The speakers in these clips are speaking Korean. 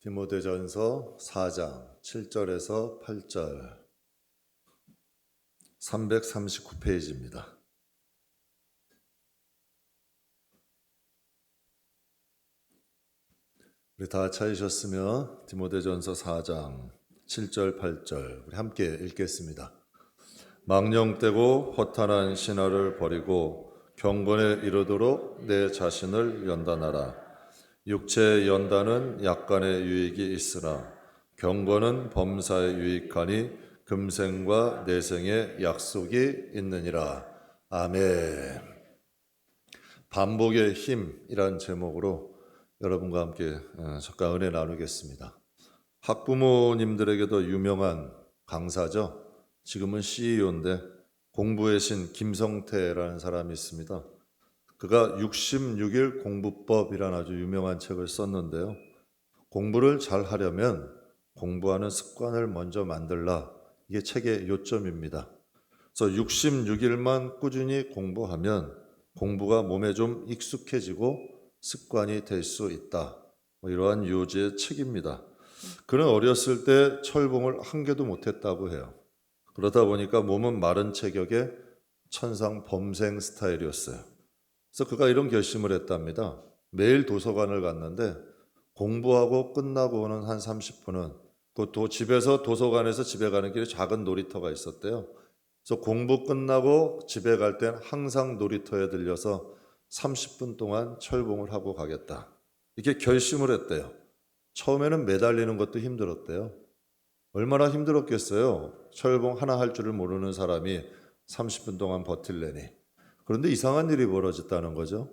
디모데전서 4장 7절에서 8절 339페이지입니다. 우리 다 찾으셨으면 디모데전서 4장 7절 8절 우리 함께 읽겠습니다. 망령되고 허탄한 신화를 버리고 경건에 이르도록 내 자신을 연단하라. 육체의 연단은 약간의 유익이 있으나 경건은 범사에 유익하니 금생과 내생의 약속이 있느니라. 아멘. 반복의 힘이란 제목으로 여러분과 함께 잠깐 은혜 나누겠습니다. 학부모님들에게도 유명한 강사죠. 지금은 CEO인데 공부의 신 김성태라는 사람이 있습니다. 그가 66일 공부법이라는 아주 유명한 책을 썼는데요. 공부를 잘 하려면 공부하는 습관을 먼저 만들라. 이게 책의 요점입니다. 그래서 66일만 꾸준히 공부하면 공부가 몸에 좀 익숙해지고 습관이 될 수 있다. 이러한 요지의 책입니다. 그는 어렸을 때 철봉을 한 개도 못했다고 해요. 그러다 보니까 몸은 마른 체격의 천상 범생 스타일이었어요. 그래서 그가 이런 결심을 했답니다. 매일 도서관을 갔는데 공부하고 끝나고 오는 한 30분은 또 집에서 도서관에서 집에 가는 길에 작은 놀이터가 있었대요. 그래서 공부 끝나고 집에 갈 땐 항상 놀이터에 들려서 30분 동안 철봉을 하고 가겠다. 이렇게 결심을 했대요. 처음에는 매달리는 것도 힘들었대요. 얼마나 힘들었겠어요. 철봉 하나 할 줄을 모르는 사람이 30분 동안 버틸래니. 그런데 이상한 일이 벌어졌다는 거죠.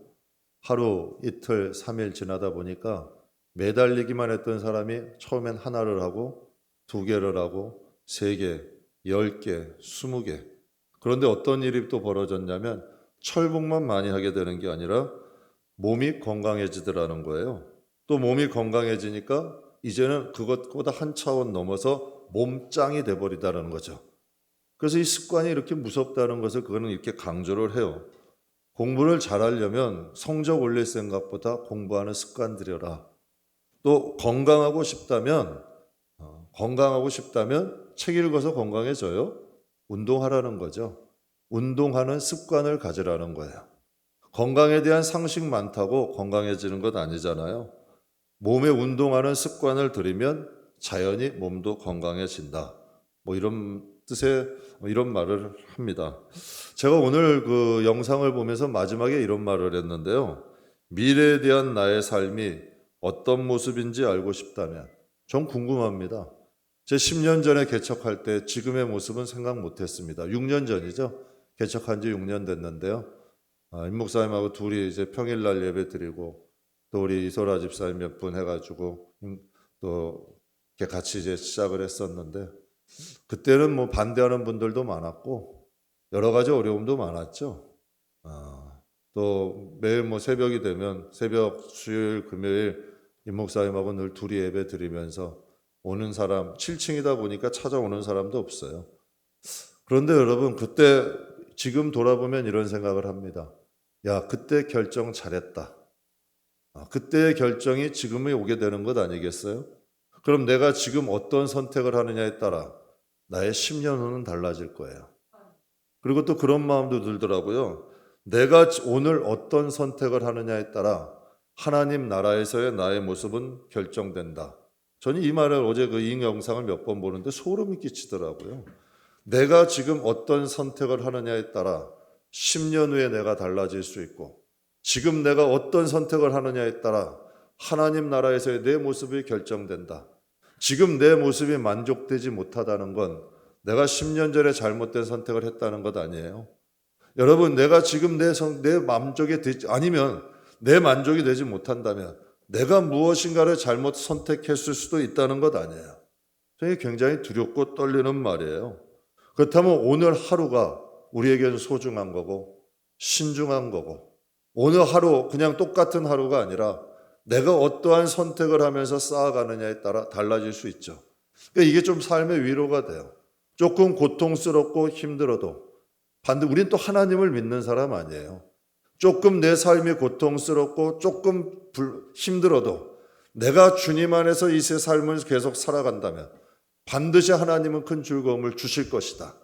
하루, 이틀, 3일 지나다 보니까 매달리기만 했던 사람이 처음엔 하나를 하고 2개를 하고 3개, 10개, 20개. 그런데 어떤 일이 또 벌어졌냐면 철봉만 많이 하게 되는 게 아니라 몸이 건강해지더라는 거예요. 또 몸이 건강해지니까 이제는 그것보다 한 차원 넘어서 몸짱이 돼버리다는 거죠. 그래서 이 습관이 이렇게 무섭다는 것을 그거는 이렇게 강조를 해요. 공부를 잘하려면 성적 올릴 생각보다 공부하는 습관 들여라. 또 건강하고 싶다면 책 읽어서 건강해져요. 운동하라는 거죠. 운동하는 습관을 가지라는 거예요. 건강에 대한 상식 많다고 건강해지는 것 아니잖아요. 몸에 운동하는 습관을 들이면 자연히 몸도 건강해진다. 이런 뜻의 이런 말을 합니다. 제가 오늘 그 영상을 보면서 마지막에 이런 말을 했는데요. 미래에 대한 나의 삶이 어떤 모습인지 알고 싶다면 전 궁금합니다. 제 10년 전에 개척할 때 지금의 모습은 생각 못했습니다. 6년 전이죠. 개척한 지 6년 됐는데요. 임 목사님하고 둘이 이제 평일날 예배 드리고 또 우리 이소라 집사님 몇 분 해가지고 또 이렇게 같이 이제 시작을 했었는데 그때는 뭐 반대하는 분들도 많았고 여러 가지 어려움도 많았죠. 또 매일 뭐 새벽이 되면 새벽 수요일 금요일 임 목사님하고 늘 둘이 예배 드리면서 오는 사람 7층이다 보니까 찾아오는 사람도 없어요. 그런데 여러분 그때 지금 돌아보면 이런 생각을 합니다. 야, 그때 결정 잘했다. 그때의 결정이 지금에 오게 되는 것 아니겠어요? 그럼 내가 지금 어떤 선택을 하느냐에 따라 나의 10년 후는 달라질 거예요. 그리고 또 그런 마음도 들더라고요. 내가 오늘 어떤 선택을 하느냐에 따라 하나님 나라에서의 나의 모습은 결정된다. 저는 이 말을 어제 이 영상을 몇 번 보는데 소름이 끼치더라고요. 내가 지금 어떤 선택을 하느냐에 따라 10년 후에 내가 달라질 수 있고 지금 내가 어떤 선택을 하느냐에 따라 하나님 나라에서의 내 모습이 결정된다. 지금 내 모습이 만족되지 못하다는 건 내가 10년 전에 잘못된 선택을 했다는 것 아니에요. 여러분 내가 지금 내 만족이 되지 아니면 내 만족이 되지 못한다면 내가 무엇인가를 잘못 선택했을 수도 있다는 것 아니에요. 저게 굉장히 두렵고 떨리는 말이에요. 그렇다면 오늘 하루가 우리에게는 소중한 거고 신중한 거고 오늘 하루 그냥 똑같은 하루가 아니라 내가 어떠한 선택을 하면서 쌓아가느냐에 따라 달라질 수 있죠. 그러니까 이게 좀 삶의 위로가 돼요. 조금 고통스럽고 힘들어도 우린 또 하나님을 믿는 사람 아니에요. 조금 내 삶이 고통스럽고 조금 힘들어도 내가 주님 안에서 이 세 삶을 계속 살아간다면 반드시 하나님은 큰 즐거움을 주실 것이다.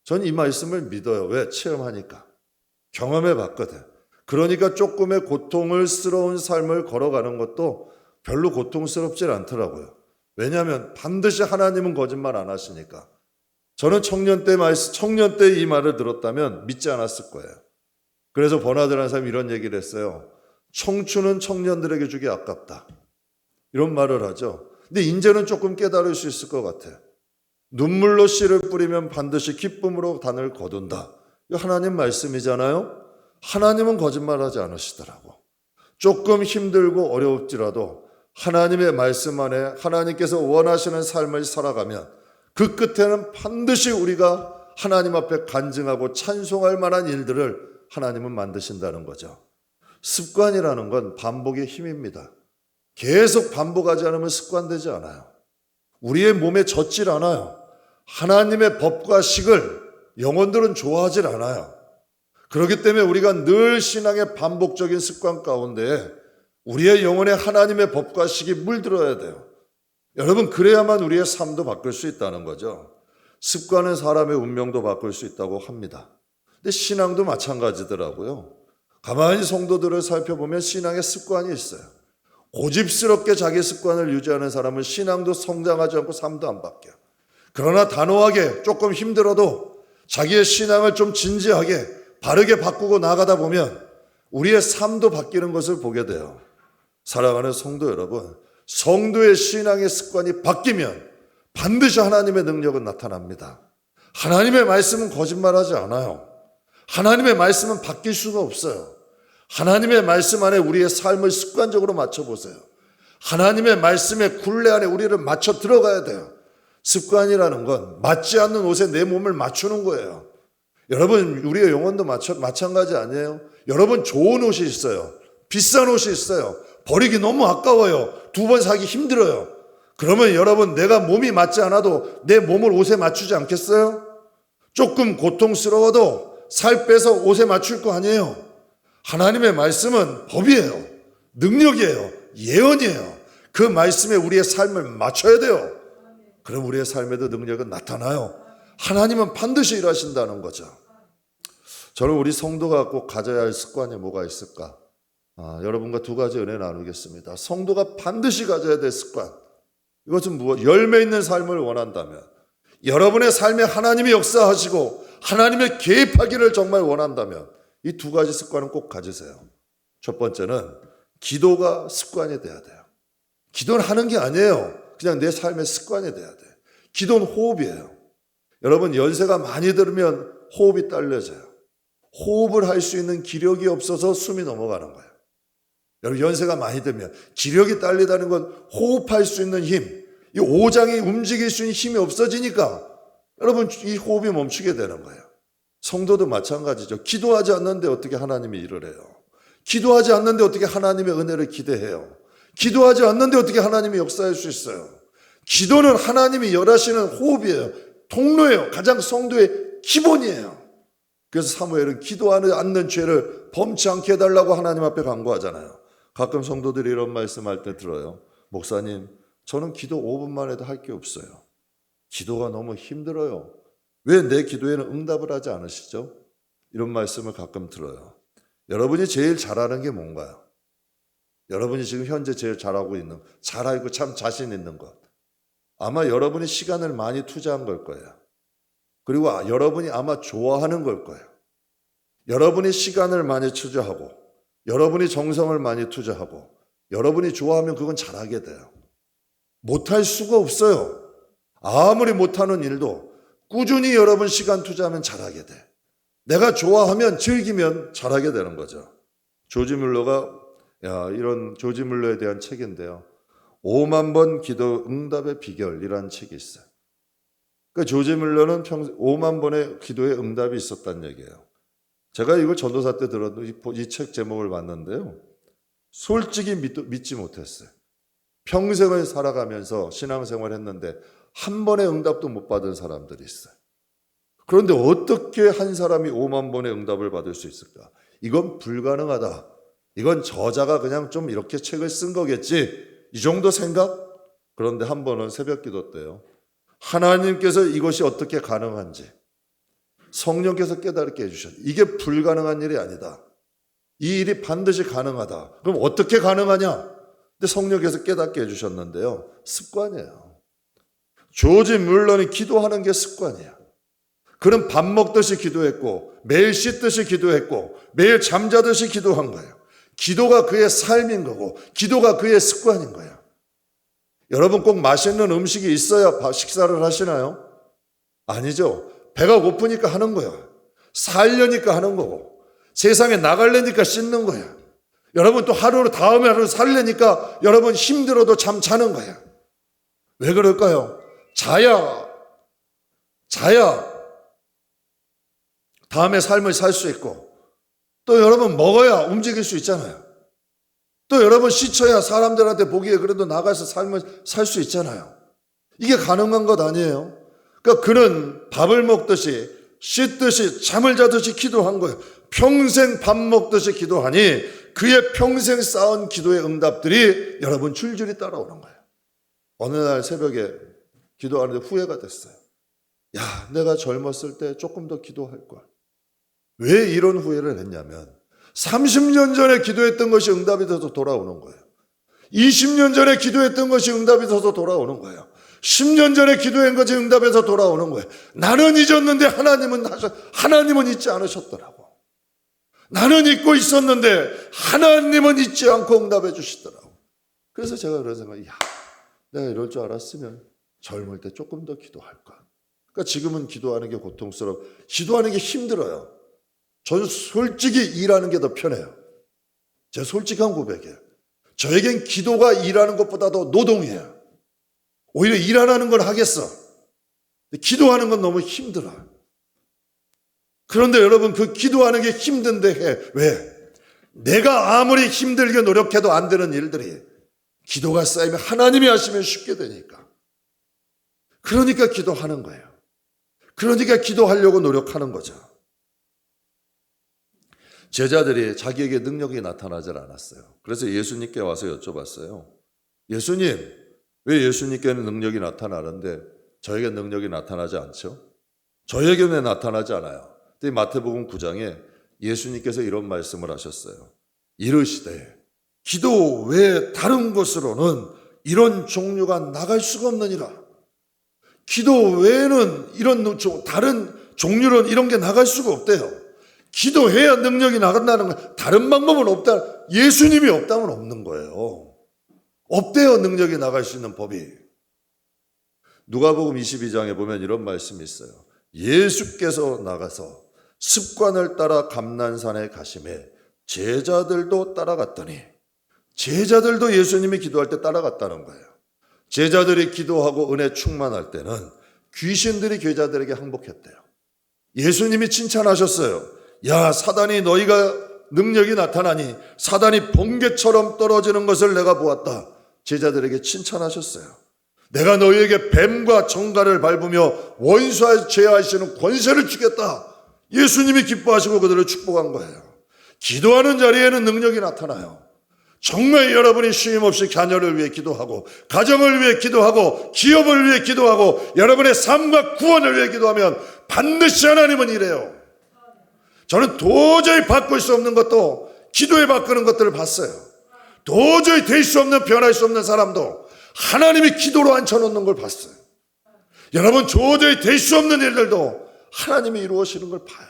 전 이 말씀을 믿어요. 왜? 체험하니까. 경험해 봤거든. 그러니까 조금의 고통스러운 삶을 걸어가는 것도 별로 고통스럽질 않더라고요. 왜냐하면 반드시 하나님은 거짓말 안 하시니까. 저는 청년 때 이 말을 들었다면 믿지 않았을 거예요. 그래서 버나드라는 사람이 이런 얘기를 했어요. 청춘은 청년들에게 주기 아깝다. 이런 말을 하죠. 근데 이제는 조금 깨달을 수 있을 것 같아요. 눈물로 씨를 뿌리면 반드시 기쁨으로 단을 거둔다. 이거 하나님 말씀이잖아요. 하나님은 거짓말하지 않으시더라고. 조금 힘들고 어려울지라도 하나님의 말씀 안에 하나님께서 원하시는 삶을 살아가면 그 끝에는 반드시 우리가 하나님 앞에 간증하고 찬송할 만한 일들을 하나님은 만드신다는 거죠. 습관이라는 건 반복의 힘입니다. 계속 반복하지 않으면 습관되지 않아요. 우리의 몸에 젖질 않아요. 하나님의 법과 식을 영혼들은 좋아하질 않아요. 그렇기 때문에 우리가 늘 신앙의 반복적인 습관 가운데 우리의 영혼에 하나님의 법과 식이 물들어야 돼요. 여러분, 그래야만 우리의 삶도 바꿀 수 있다는 거죠. 습관은 사람의 운명도 바꿀 수 있다고 합니다. 근데 신앙도 마찬가지더라고요. 가만히 성도들을 살펴보면 신앙의 습관이 있어요. 고집스럽게 자기 습관을 유지하는 사람은 신앙도 성장하지 않고 삶도 안 바뀌어요. 그러나 단호하게 조금 힘들어도 자기의 신앙을 좀 진지하게 바르게 바꾸고 나가다 보면 우리의 삶도 바뀌는 것을 보게 돼요. 사랑하는 성도 여러분, 성도의 신앙의 습관이 바뀌면 반드시 하나님의 능력은 나타납니다. 하나님의 말씀은 거짓말하지 않아요. 하나님의 말씀은 바뀔 수가 없어요. 하나님의 말씀 안에 우리의 삶을 습관적으로 맞춰보세요. 하나님의 말씀의 굴레 안에 우리를 맞춰 들어가야 돼요. 습관이라는 건 맞지 않는 옷에 내 몸을 맞추는 거예요. 여러분, 우리의 영혼도 마찬가지 아니에요? 여러분, 좋은 옷이 있어요. 비싼 옷이 있어요. 버리기 너무 아까워요. 2번 사기 힘들어요. 그러면 여러분, 내가 몸이 맞지 않아도 내 몸을 옷에 맞추지 않겠어요? 조금 고통스러워도 살 빼서 옷에 맞출 거 아니에요? 하나님의 말씀은 법이에요. 능력이에요. 예언이에요. 그 말씀에 우리의 삶을 맞춰야 돼요. 그럼 우리의 삶에도 능력은 나타나요. 하나님은 반드시 일하신다는 거죠. 저는 우리 성도가 꼭 가져야 할 습관이 뭐가 있을까? 여러분과 2가지 은혜 나누겠습니다. 성도가 반드시 가져야 될 습관. 이것은 무엇? 열매 있는 삶을 원한다면, 여러분의 삶에 하나님이 역사하시고 하나님의 개입하기를 정말 원한다면 이 2가지 습관은 꼭 가지세요. 첫 번째는 기도가 습관이 돼야 돼요. 기도는 하는 게 아니에요. 그냥 내 삶의 습관이 돼야 돼요. 기도는 호흡이에요. 여러분, 연세가 많이 들면 호흡이 딸려져요. 호흡을 할 수 있는 기력이 없어서 숨이 넘어가는 거예요. 여러분, 연세가 많이 들면 기력이 딸리다는 건 호흡할 수 있는 힘, 이 오장이 움직일 수 있는 힘이 없어지니까 여러분, 이 호흡이 멈추게 되는 거예요. 성도도 마찬가지죠. 기도하지 않는데 어떻게 하나님이 일을 해요? 기도하지 않는데 어떻게 하나님의 은혜를 기대해요? 기도하지 않는데 어떻게 하나님이 역사할 수 있어요? 기도는 하나님이 열하시는 호흡이에요. 통로예요. 가장 성도의 기본이에요. 그래서 사무엘은 기도하지 않는 죄를 범치 않게 해달라고 하나님 앞에 간구하잖아요. 가끔 성도들이 이런 말씀할 때 들어요. 목사님, 저는 기도 5분만 해도 할 게 없어요. 기도가 너무 힘들어요. 왜 내 기도에는 응답을 하지 않으시죠? 이런 말씀을 가끔 들어요. 여러분이 제일 잘하는 게 뭔가요? 여러분이 지금 현재 제일 잘하고 있는, 잘 알고 참 자신 있는 것. 아마 여러분이 시간을 많이 투자한 걸 거예요. 그리고 여러분이 아마 좋아하는 걸 거예요. 여러분이 시간을 많이 투자하고, 여러분이 정성을 많이 투자하고, 여러분이 좋아하면 그건 잘하게 돼요. 못할 수가 없어요. 아무리 못하는 일도 꾸준히 여러분 시간 투자하면 잘하게 돼. 내가 좋아하면 즐기면 잘하게 되는 거죠. 조지 물러가 이런 조지 물러에 대한 책인데요. 5만 번 기도 응답의 비결이라는 책이 있어요. 그러니까 조지 물러는 5만 번의 기도에 응답이 있었다는 얘기예요. 제가 이걸 전도사 때 들었는데 이 책 제목을 봤는데요. 솔직히 믿지 못했어요. 평생을 살아가면서 신앙생활 했는데 한 번의 응답도 못 받은 사람들이 있어요. 그런데 어떻게 한 사람이 5만 번의 응답을 받을 수 있을까? 이건 불가능하다. 이건 저자가 그냥 좀 이렇게 책을 쓴 거겠지. 이 정도 생각? 그런데 한 번은 새벽 기도 때요. 하나님께서 이것이 어떻게 가능한지 성령께서 깨닫게 해주셨어요. 이게 불가능한 일이 아니다. 이 일이 반드시 가능하다. 그럼 어떻게 가능하냐? 근데 성령께서 깨닫게 해주셨는데요. 습관이에요. 조지 뮬러는 기도하는 게 습관이에요. 그는 밥 먹듯이 기도했고 매일 씻듯이 기도했고 매일 잠자듯이 기도한 거예요. 기도가 그의 삶인 거고 기도가 그의 습관인 거예요. 여러분 꼭 맛있는 음식이 있어야 식사를 하시나요? 아니죠. 배가 고프니까 하는 거예요. 살려니까 하는 거고 세상에 나가려니까 씻는 거예요. 여러분 또 하루 다음에 하루 살려니까 여러분 힘들어도 잠 자는 거예요. 왜 그럴까요? 자야 다음에 삶을 살 수 있고 또 여러분 먹어야 움직일 수 있잖아요. 또 여러분 씻어야 사람들한테 보기에 그래도 나가서 삶을 살 수 있잖아요. 이게 가능한 것 아니에요. 그러니까 그는 밥을 먹듯이 씻듯이 잠을 자듯이 기도한 거예요. 평생 밥 먹듯이 기도하니 그의 평생 쌓은 기도의 응답들이 여러분 줄줄이 따라오는 거예요. 어느 날 새벽에 기도하는데 후회가 됐어요. 야, 내가 젊었을 때 조금 더 기도할 걸. 왜 이런 후회를 했냐면 30년 전에 기도했던 것이 응답이 돼서 돌아오는 거예요. 20년 전에 기도했던 것이 응답이 돼서 돌아오는 거예요. 10년 전에 기도한 것이 응답에서 돌아오는 거예요. 나는 잊었는데 하나님은 잊지 않으셨더라고. 나는 잊고 있었는데 하나님은 잊지 않고 응답해 주시더라고. 그래서 제가 그런 생각이, 내가 이럴 줄 알았으면 젊을 때 조금 더 기도할 걸. 그러니까 지금은 기도하는 게 고통스러워. 기도하는 게 힘들어요. 저는 솔직히 일하는 게 더 편해요. 제 솔직한 고백이에요. 저에겐 기도가 일하는 것보다도 노동이에요. 오히려 일 안 하는 걸 하겠어. 기도하는 건 너무 힘들어요. 그런데 여러분 그 기도하는 게 힘든데 해. 왜? 내가 아무리 힘들게 노력해도 안 되는 일들이 기도가 쌓이면 하나님이 하시면 쉽게 되니까. 그러니까 기도하는 거예요. 그러니까 기도하려고 노력하는 거죠. 제자들이 자기에게 능력이 나타나질 않았어요. 그래서 예수님께 와서 여쭤봤어요. 예수님, 왜 예수님께는 능력이 나타나는데 저에게 능력이 나타나지 않죠? 저에게는 왜 나타나지 않아요? 근데 마태복음 9장에 예수님께서 이런 말씀을 하셨어요. 이르시되 기도 외에 다른 곳으로는 이런 종류가 나갈 수가 없느니라. 기도 외에는 이런 다른 종류로는 이런 게 나갈 수가 없대요. 기도해야 능력이 나간다는 거예요. 다른 방법은 없다. 예수님이 없다면 없는 거예요. 없대요, 능력이 나갈 수 있는 법이. 누가복음 22장에 보면 이런 말씀이 있어요. 예수께서 나가서 습관을 따라 감난산에 가심에 제자들도 따라갔더니 제자들도 예수님이 기도할 때 따라갔다는 거예요. 제자들이 기도하고 은혜 충만할 때는 귀신들이 제자들에게 항복했대요. 예수님이 칭찬하셨어요. 야, 사단이 너희가 능력이 나타나니 사단이 번개처럼 떨어지는 것을 내가 보았다. 제자들에게 칭찬하셨어요. 내가 너희에게 뱀과 정갈을 밟으며 원수와 제하시는 권세를 주겠다. 예수님이 기뻐하시고 그들을 축복한 거예요. 기도하는 자리에는 능력이 나타나요. 정말 여러분이 쉼없이 자녀를 위해 기도하고 가정을 위해 기도하고 기업을 위해 기도하고 여러분의 삶과 구원을 위해 기도하면 반드시 하나님은 이래요. 저는 도저히 바꿀 수 없는 것도 기도에 바꾸는 것들을 봤어요. 도저히 될 수 없는 변할 수 없는 사람도 하나님이 기도로 앉혀놓는 걸 봤어요. 여러분 도저히 될 수 없는 일들도 하나님이 이루어지는 걸 봐요.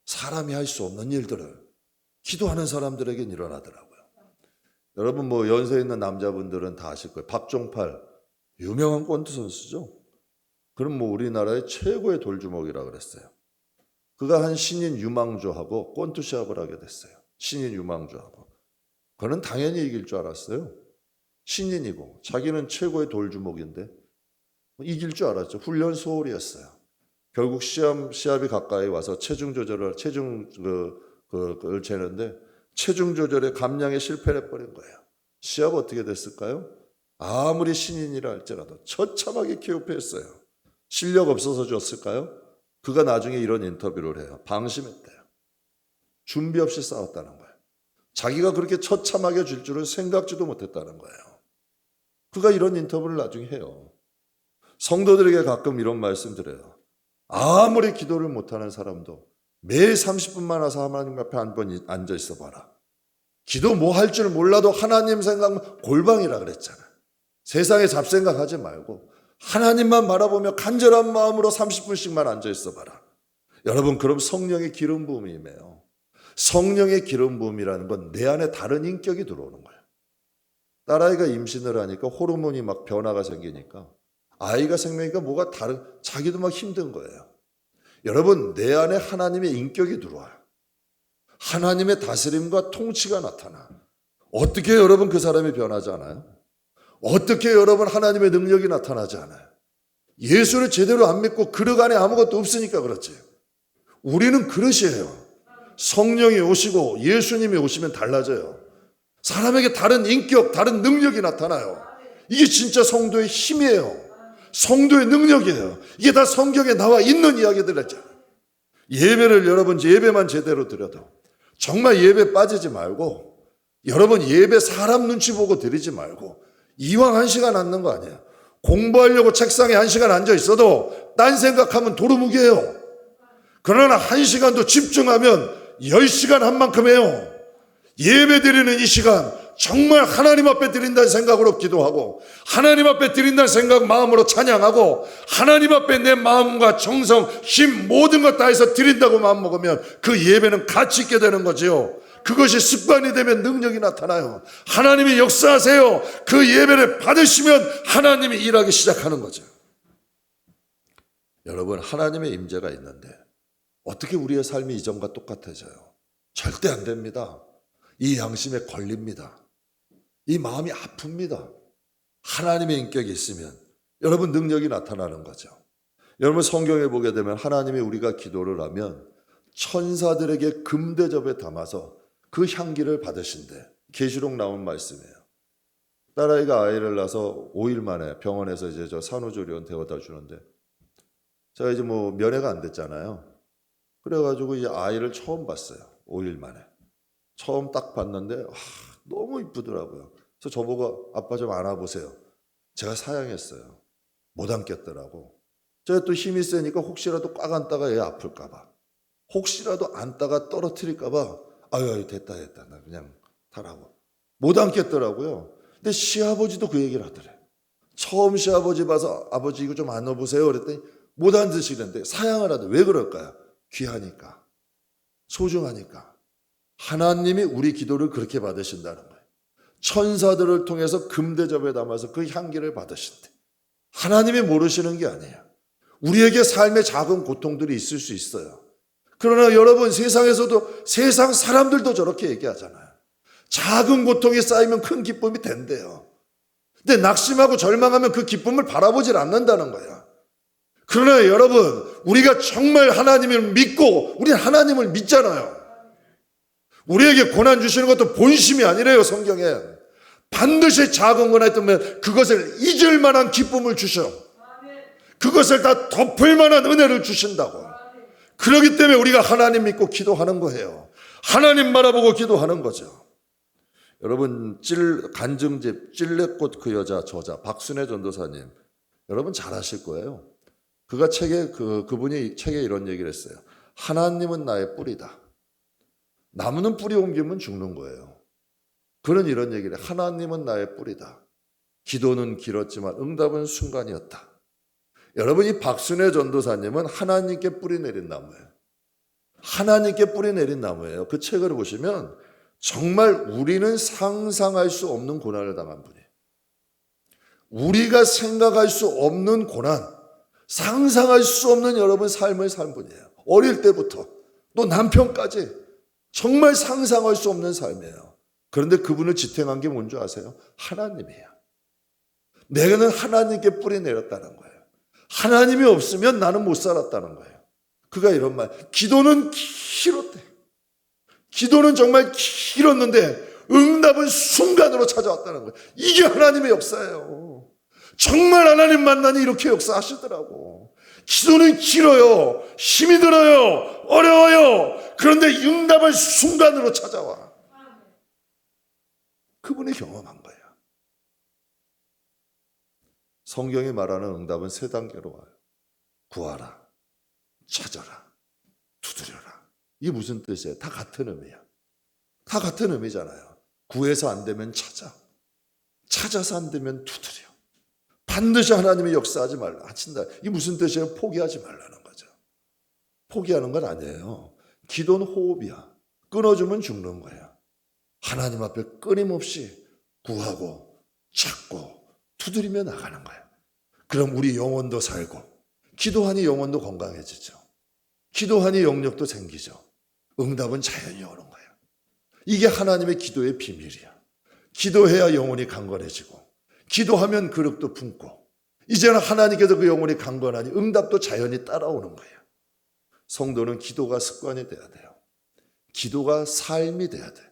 사람이 할 수 없는 일들을 기도하는 사람들에겐 일어나더라고요. 여러분 뭐 연세 있는 남자분들은 다 아실 거예요. 박종팔 유명한 권투 선수죠. 그럼 뭐 우리나라의 최고의 돌주먹이라 그랬어요. 그가 한 신인 유망주하고 권투 시합을 하게 됐어요. 신인 유망주하고. 그는 당연히 이길 줄 알았어요. 신인이고 자기는 최고의 돌주먹인데 이길 줄 알았죠. 훈련 소홀이었어요. 결국 시합이 가까이 와서 체중 조절을 그걸 재는데 체중 조절에 감량에 실패를 해버린 거예요. 시합 어떻게 됐을까요? 아무리 신인이라 할지라도 처참하게 KO패했어요. 실력 없어서 졌을까요? 그가 나중에 이런 인터뷰를 해요. 방심했대요. 준비 없이 싸웠다는 거예요. 자기가 그렇게 처참하게 줄 줄은 생각지도 못했다는 거예요. 그가 이런 인터뷰를 나중에 해요. 성도들에게 가끔 이런 말씀 드려요. 아무리 기도를 못하는 사람도 매일 30분만 와서 하나님 앞에 한번 앉아 있어 봐라. 기도 뭐 할 줄 몰라도 하나님 생각만, 골방이라 그랬잖아. 세상에 잡생각하지 말고 하나님만 바라보며 간절한 마음으로 30분씩만 앉아 있어 봐라. 여러분, 그럼 성령의 기름 부음이 임해요. 성령의 기름 부음이라는 건 내 안에 다른 인격이 들어오는 거예요. 딸아이가 임신을 하니까 호르몬이 막 변화가 생기니까 아이가 생기니까 뭐가 다른, 자기도 막 힘든 거예요. 여러분, 내 안에 하나님의 인격이 들어와요. 하나님의 다스림과 통치가 나타나. 어떻게 여러분 그 사람이 변하지 않아요? 어떻게 여러분 하나님의 능력이 나타나지 않아요? 예수를 제대로 안 믿고 그릇 안에 아무것도 없으니까 그렇지. 우리는 그릇이에요. 성령이 오시고 예수님이 오시면 달라져요. 사람에게 다른 인격, 다른 능력이 나타나요. 이게 진짜 성도의 힘이에요. 성도의 능력이에요. 이게 다 성경에 나와 있는 이야기들이죠. 예배를 여러분 예배만 제대로 드려도 정말 예배 빠지지 말고, 여러분 예배 사람 눈치 보고 드리지 말고, 이왕 1시간 앉는 거 아니에요. 공부하려고 책상에 1시간 앉아 있어도 딴 생각하면 도루묵이에요. 그러나 1시간도 집중하면 10시간 한 만큼 해요. 예배 드리는 이 시간 정말 하나님 앞에 드린다는 생각으로 기도하고, 하나님 앞에 드린다는 생각 마음으로 찬양하고, 하나님 앞에 내 마음과 정성, 힘 모든 것 다해서 드린다고 마음먹으면 그 예배는 가치 있게 되는 거지요. 그것이 습관이 되면 능력이 나타나요. 하나님이 역사하세요. 그 예배를 받으시면 하나님이 일하기 시작하는 거죠. 여러분, 하나님의 임재가 있는데 어떻게 우리의 삶이 이전과 똑같아져요? 절대 안 됩니다. 이 양심에 걸립니다. 이 마음이 아픕니다. 하나님의 인격이 있으면 여러분 능력이 나타나는 거죠. 여러분 성경에 보게 되면 하나님이 우리가 기도를 하면 천사들에게 금대접에 담아서 그 향기를 받으신대. 계시록 나온 말씀이에요. 딸아이가 아이를 낳아서 5일 만에 병원에서 이제 저 산후조리원 데려다 주는데, 제가 이제 뭐 면회가 안 됐잖아요. 그래가지고 이 아이를 처음 봤어요. 5일 만에. 처음 딱 봤는데 너무 이쁘더라고요. 그래서 저보고 아빠 좀 안아보세요. 제가 사양했어요. 못 안겠더라고. 제가 또 힘이 세니까 혹시라도 꽉 앉다가 얘 아플까 봐, 혹시라도 앉다가 떨어뜨릴까 봐 아유 됐다 나 그냥 타라고. 못 안겠더라고요. 근데 시아버지도 그 얘기를 하더래. 처음 시아버지 봐서 아버지 이거 좀 안아보세요 그랬더니 못 앉으시는데 사양을 하더래. 왜 그럴까요? 귀하니까, 소중하니까. 하나님이 우리 기도를 그렇게 받으신다는 거예요. 천사들을 통해서 금대접에 담아서 그 향기를 받으신대. 하나님이 모르시는 게 아니에요. 우리에게 삶의 작은 고통들이 있을 수 있어요. 그러나 여러분, 세상에서도, 세상 사람들도 저렇게 얘기하잖아요. 작은 고통이 쌓이면 큰 기쁨이 된대요. 근데 낙심하고 절망하면 그 기쁨을 바라보질 않는다는 거예요. 그러나 여러분, 우리가 정말 하나님을 믿고, 우리는 하나님을 믿잖아요. 우리에게 고난 주시는 것도 본심이 아니래요. 성경에 반드시 작은 고난이 있다면 그것을 잊을 만한 기쁨을 주셔. 그것을 다 덮을 만한 은혜를 주신다고. 그렇기 때문에 우리가 하나님 믿고 기도하는 거예요. 하나님 바라보고 기도하는 거죠. 여러분, 간증집 찔레꽃 그 여자 저자 박순애 전도사님, 여러분 잘 아실 거예요. 그가 그분이 책에 이런 얘기를 했어요. 하나님은 나의 뿌리다. 나무는 뿌리 옮기면 죽는 거예요. 그런 이런 얘기를 해요. 하나님은 나의 뿌리다. 기도는 길었지만 응답은 순간이었다. 여러분, 이 박순애 전도사님은 하나님께 뿌리 내린 나무예요. 하나님께 뿌리 내린 나무예요. 그 책을 보시면 정말 우리는 상상할 수 없는 고난을 당한 분이에요. 우리가 생각할 수 없는 고난, 상상할 수 없는 여러분 삶을 산 분이에요. 어릴 때부터 또 남편까지 정말 상상할 수 없는 삶이에요. 그런데 그분을 지탱한 게 뭔지 아세요? 하나님이에요. 내가는 하나님께 뿌리 내렸다는 거예요. 하나님이 없으면 나는 못 살았다는 거예요. 그가 이런 말, 기도는 길었대. 기도는 정말 길었는데 응답은 순간으로 찾아왔다는 거예요. 이게 하나님의 역사예요. 정말 하나님 만나니 이렇게 역사하시더라고. 기도는 길어요. 힘이 들어요. 어려워요. 그런데 응답은 순간으로 찾아와. 그분이 경험한 거예요. 성경이 말하는 응답은 세 단계로 와요. 구하라, 찾아라, 두드려라. 이게 무슨 뜻이에요? 다 같은 의미야. 다 같은 의미잖아요. 구해서 안 되면 찾아, 찾아서 안 되면 두드려. 반드시 하나님이 역사하지 말라, 하신다. 이게 무슨 뜻이에요? 포기하지 말라는 거죠. 포기하는 건 아니에요. 기도는 호흡이야. 끊어주면 죽는 거야. 하나님 앞에 끊임없이 구하고 찾고 두드리며 나가는 거야. 그럼 우리 영혼도 살고, 기도하니 영혼도 건강해지죠. 기도하니 영력도 생기죠. 응답은 자연히 오는 거예요. 이게 하나님의 기도의 비밀이야. 기도해야 영혼이 강건해지고, 기도하면 그릇도 품고, 이제는 하나님께서 그 영혼이 강건하니 응답도 자연히 따라오는 거예요. 성도는 기도가 습관이 돼야 돼요. 기도가 삶이 돼야 돼.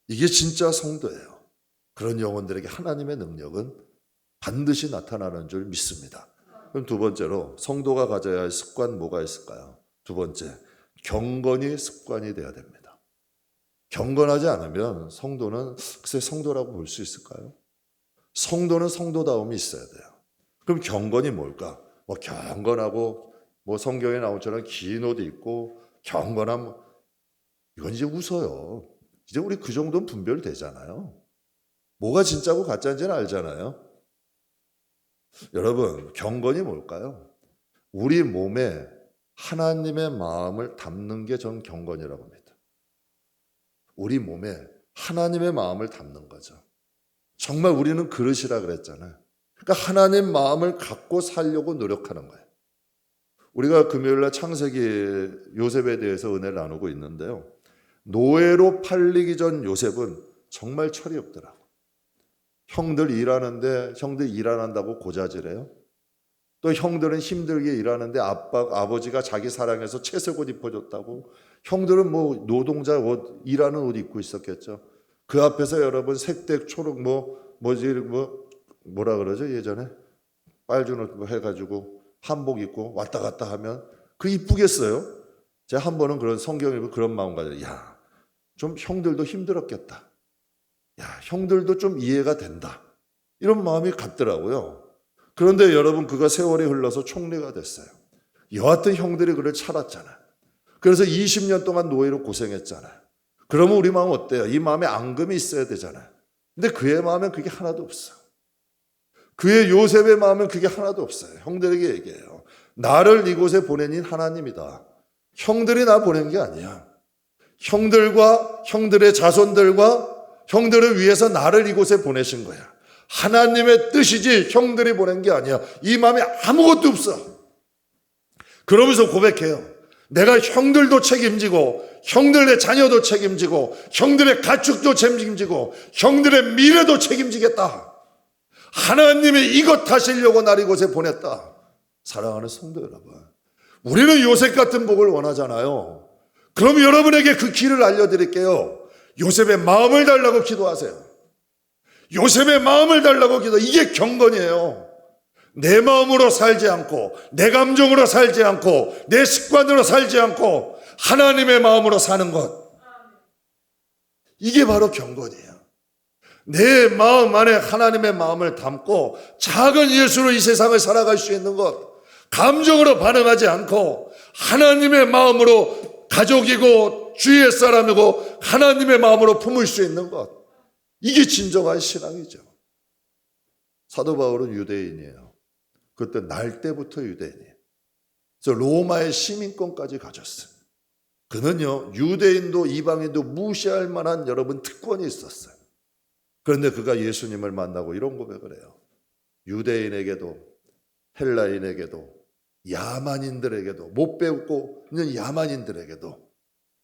이게 진짜 성도예요. 그런 영혼들에게 하나님의 능력은 반드시 나타나는 줄 믿습니다. 그럼 두 번째로 성도가 가져야 할 습관 뭐가 있을까요? 두 번째, 경건이 습관이 돼야 됩니다. 경건하지 않으면 성도는 글쎄 성도라고 볼 수 있을까요? 성도는 성도다움이 있어야 돼요. 그럼 경건이 뭘까? 경건하고 성경에 나온 것처럼 긴 옷 입고 경건함, 이건 이제 웃어요. 이제 우리 그 정도는 분별되잖아요. 뭐가 진짜고 가짜인지는 알잖아요. 여러분, 경건이 뭘까요? 우리 몸에 하나님의 마음을 담는 게 전 경건이라고 합니다. 우리 몸에 하나님의 마음을 담는 거죠. 정말 우리는 그릇이라 그랬잖아요. 그러니까 하나님 마음을 갖고 살려고 노력하는 거예요. 우리가 금요일날 창세기 요셉에 대해서 은혜를 나누고 있는데요. 노예로 팔리기 전 요셉은 정말 철이 없더라고. 형들 일하는데 형들 일 안 한다고 고자질해요. 또 형들은 힘들게 일하는데 아버지가 자기 사랑해서 채색 옷 입혀줬다고. 형들은 노동자 옷, 일하는 옷 입고 있었겠죠. 그 앞에서 여러분 색색 초록 뭐라 그러죠 예전에 빨준 옷 해가지고 한복 입고 왔다 갔다 하면 그 이쁘겠어요? 제가 한 번은 그런 성경 읽고 그런 마음 가져요. 야, 좀 형들도 힘들었겠다. 야, 형들도 좀 이해가 된다. 이런 마음이 갔더라고요. 그런데 여러분 그가 세월이 흘러서 총리가 됐어요. 여하튼 형들이 그를 차렸잖아요. 그래서 20년 동안 노예로 고생했잖아요. 그러면 우리 마음 어때요? 이 마음에 앙금이 있어야 되잖아요. 근데 그의 마음엔 그게 하나도 없어. 그의 요셉의 마음엔 그게 하나도 없어요. 형들에게 얘기해요. 나를 이곳에 보내닌 하나님이다. 형들이 나 보낸 게 아니야. 형들과 형들의 자손들과 형들을 위해서 나를 이곳에 보내신 거야. 하나님의 뜻이지 형들이 보낸 게 아니야. 이 마음에 아무것도 없어. 그러면서 고백해요. 내가 형들도 책임지고 형들의 자녀도 책임지고 형들의 가축도 책임지고 형들의 미래도 책임지겠다. 하나님이 이것 하시려고 날 이곳에 보냈다. 사랑하는 성도 여러분, 우리는 요셉 같은 복을 원하잖아요. 그럼 여러분에게 그 길을 알려드릴게요. 요셉의 마음을 달라고 기도하세요. 요셉의 마음을 달라고 기도. 이게 경건이에요. 내 마음으로 살지 않고 내 감정으로 살지 않고 내 습관으로 살지 않고 하나님의 마음으로 사는 것. 이게 바로 경건이에요. 내 마음 안에 하나님의 마음을 담고 작은 예수로 이 세상을 살아갈 수 있는 것. 감정으로 반응하지 않고 하나님의 마음으로 가족이고 주위의 사람이고 하나님의 마음으로 품을 수 있는 것. 이게 진정한 신앙이죠. 사도 바울은 유대인이에요. 그때 날 때부터 유대인이에요. 그래서 로마의 시민권까지 가졌어요. 그는요, 유대인도 이방인도 무시할 만한 여러분 특권이 있었어요. 그런데 그가 예수님을 만나고 이런 고백을 해요. 유대인에게도 헬라인에게도 야만인들에게도 못 배우고 있는 야만인들에게도